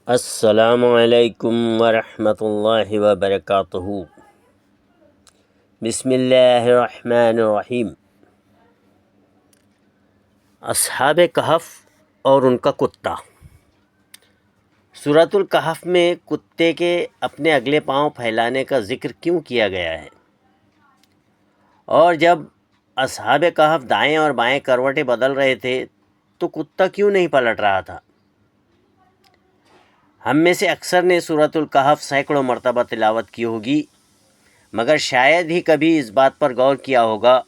السلام علیکم ورحمۃ اللہ وبرکاتہ۔ بسم اللہ الرحمن الرحیم۔ اصحاب کہف اور ان کا کتا۔ سورۃ الکہف میں کتے کے اپنے اگلے پاؤں پھیلانے کا ذکر کیوں کیا گیا ہے؟ اور جب اصحاب کہف دائیں اور بائیں کروٹیں بدل رہے تھے تو کتا کیوں نہیں پلٹ رہا تھا؟ ہم میں سے اکثر نے سورۃ الکہف سینکڑوں مرتبہ تلاوت کی ہوگی، مگر شاید ہی کبھی اس بات پر غور کیا ہوگا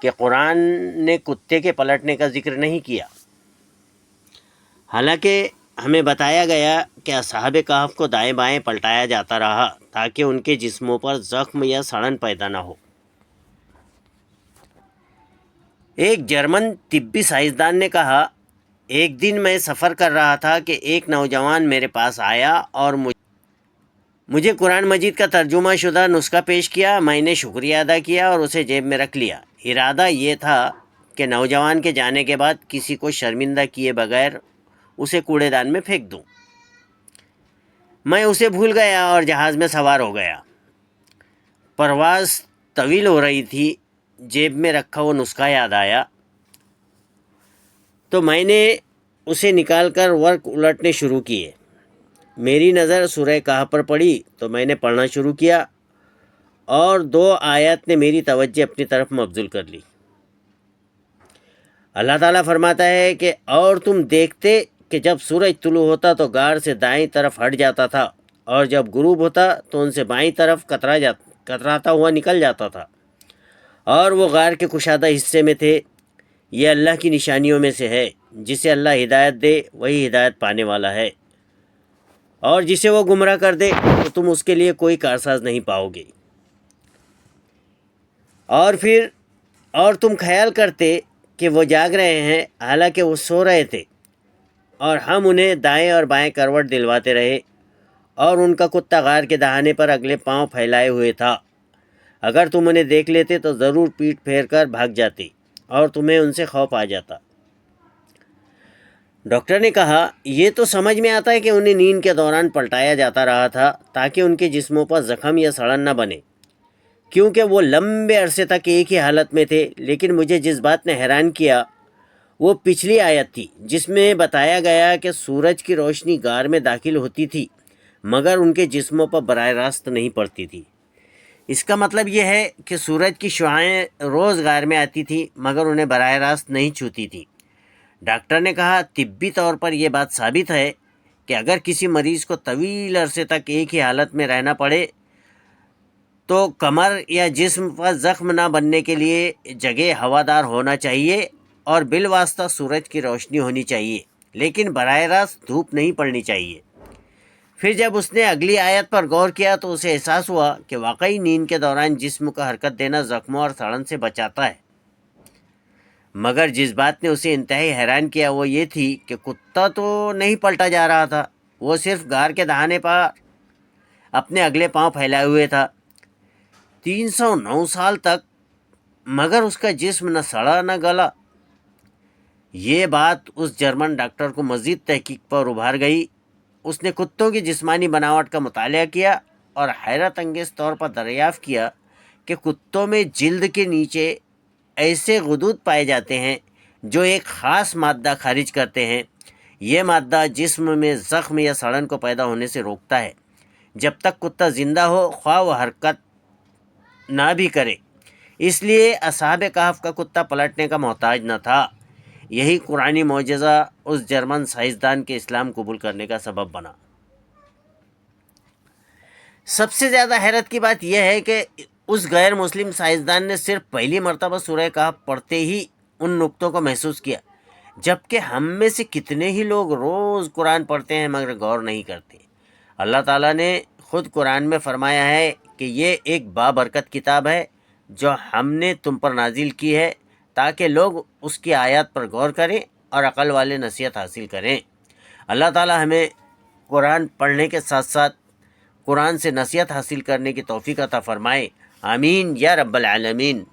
کہ قرآن نے کتے کے پلٹنے کا ذکر نہیں کیا۔ حالانکہ ہمیں بتایا گیا کہ اصحاب کہف کو دائیں بائیں پلٹایا جاتا رہا تاکہ ان کے جسموں پر زخم یا سڑن پیدا نہ ہو۔ ایک جرمن طبی سائنسدان نے کہا، ایک دن میں سفر کر رہا تھا کہ ایک نوجوان میرے پاس آیا اور مجھے قرآن مجید کا ترجمہ شدہ نسخہ پیش کیا۔ میں نے شکریہ ادا کیا اور اسے جیب میں رکھ لیا۔ ارادہ یہ تھا کہ نوجوان کے جانے کے بعد کسی کو شرمندہ کیے بغیر اسے کوڑے دان میں پھینک دوں۔ میں اسے بھول گیا اور جہاز میں سوار ہو گیا۔ پرواز طویل ہو رہی تھی، جیب میں رکھا وہ نسخہ یاد آیا تو میں نے اسے نکال کر ورق الٹنے شروع کیے۔ میری نظر سورہ کہف پر پڑی تو میں نے پڑھنا شروع کیا اور 2 آیات نے میری توجہ اپنی طرف مبذول کر لی۔ اللہ تعالیٰ فرماتا ہے کہ اور تم دیکھتے کہ جب سورج طلوع ہوتا تو غار سے دائیں طرف ہٹ جاتا تھا اور جب غروب ہوتا تو ان سے بائیں طرف کتراتا ہوا نکل جاتا تھا، اور وہ غار کے کشادہ حصے میں تھے۔ یہ اللہ کی نشانیوں میں سے ہے، جسے اللہ ہدایت دے وہی ہدایت پانے والا ہے، اور جسے وہ گمراہ کر دے تو تم اس کے لیے کوئی کارساز نہیں پاؤ گے۔ اور تم خیال کرتے کہ وہ جاگ رہے ہیں، حالانکہ وہ سو رہے تھے، اور ہم انہیں دائیں اور بائیں کروٹ دلواتے رہے، اور ان کا کتا غار کے دہانے پر اگلے پاؤں پھیلائے ہوئے تھا۔ اگر تم انہیں دیکھ لیتے تو ضرور پیٹ پھیر کر بھاگ جاتے اور تمہیں ان سے خوف آ جاتا۔ ڈاکٹر نے کہا، یہ تو سمجھ میں آتا ہے کہ انہیں نیند کے دوران پلٹایا جاتا رہا تھا تاکہ ان کے جسموں پر زخم یا سڑن نہ بنے، کیونکہ وہ لمبے عرصے تک ایک ہی حالت میں تھے۔ لیکن مجھے جس بات نے حیران کیا وہ پچھلی آیت تھی، جس میں بتایا گیا کہ سورج کی روشنی غار میں داخل ہوتی تھی مگر ان کے جسموں پر براہ راست نہیں پڑتی تھی۔ اس کا مطلب یہ ہے کہ سورج کی شعاعیں روز غار میں آتی تھی مگر انہیں براہ راست نہیں چھوتی تھی۔ ڈاکٹر نے کہا، طبی طور پر یہ بات ثابت ہے کہ اگر کسی مریض کو طویل عرصے تک ایک ہی حالت میں رہنا پڑے تو کمر یا جسم پر زخم نہ بننے کے لیے جگہ ہوادار ہونا چاہیے اور بالواسطہ سورج کی روشنی ہونی چاہیے، لیکن براہ راست دھوپ نہیں پڑنی چاہیے۔ پھر جب اس نے اگلی آیت پر غور کیا تو اسے احساس ہوا کہ واقعی نیند کے دوران جسم کو حرکت دینا زخموں اور سڑن سے بچاتا ہے۔ مگر جس بات نے اسے انتہائی حیران کیا وہ یہ تھی کہ کتا تو نہیں پلٹا جا رہا تھا، وہ صرف غار کے دہانے پر اپنے اگلے پاؤں پھیلائے ہوئے تھا 309 سال تک، مگر اس کا جسم نہ سڑا نہ گلا۔ یہ بات اس جرمن ڈاکٹر کو مزید تحقیق پر ابھار گئی۔ اس نے کتوں کی جسمانی بناوٹ کا مطالعہ کیا اور حیرت انگیز طور پر دریافت کیا کہ کتوں میں جلد کے نیچے ایسے غدود پائے جاتے ہیں جو ایک خاص مادہ خارج کرتے ہیں۔ یہ مادہ جسم میں زخم یا سڑن کو پیدا ہونے سے روکتا ہے جب تک کتا زندہ ہو، خواہ وہ حرکت نہ بھی کرے۔ اس لیے اصحاب کہف کا کتا پلٹنے کا محتاج نہ تھا۔ یہی قرآنی معجزہ اس جرمن سائنسدان کے اسلام قبول کرنے کا سبب بنا۔ سب سے زیادہ حیرت کی بات یہ ہے کہ اس غیر مسلم سائنسدان نے صرف پہلی مرتبہ سورہ کہف پڑھتے ہی ان نقطوں کو محسوس کیا، جبکہ ہم میں سے کتنے ہی لوگ روز قرآن پڑھتے ہیں مگر غور نہیں کرتے۔ اللہ تعالیٰ نے خود قرآن میں فرمایا ہے کہ یہ ایک بابرکت کتاب ہے جو ہم نے تم پر نازل کی ہے تاکہ لوگ اس کی آیات پر غور کریں اور عقل والے نصیحت حاصل کریں۔ اللہ تعالیٰ ہمیں قرآن پڑھنے کے ساتھ ساتھ قرآن سے نصیحت حاصل کرنے کی توفیق عطا فرمائے۔ آمین یا رب العالمین۔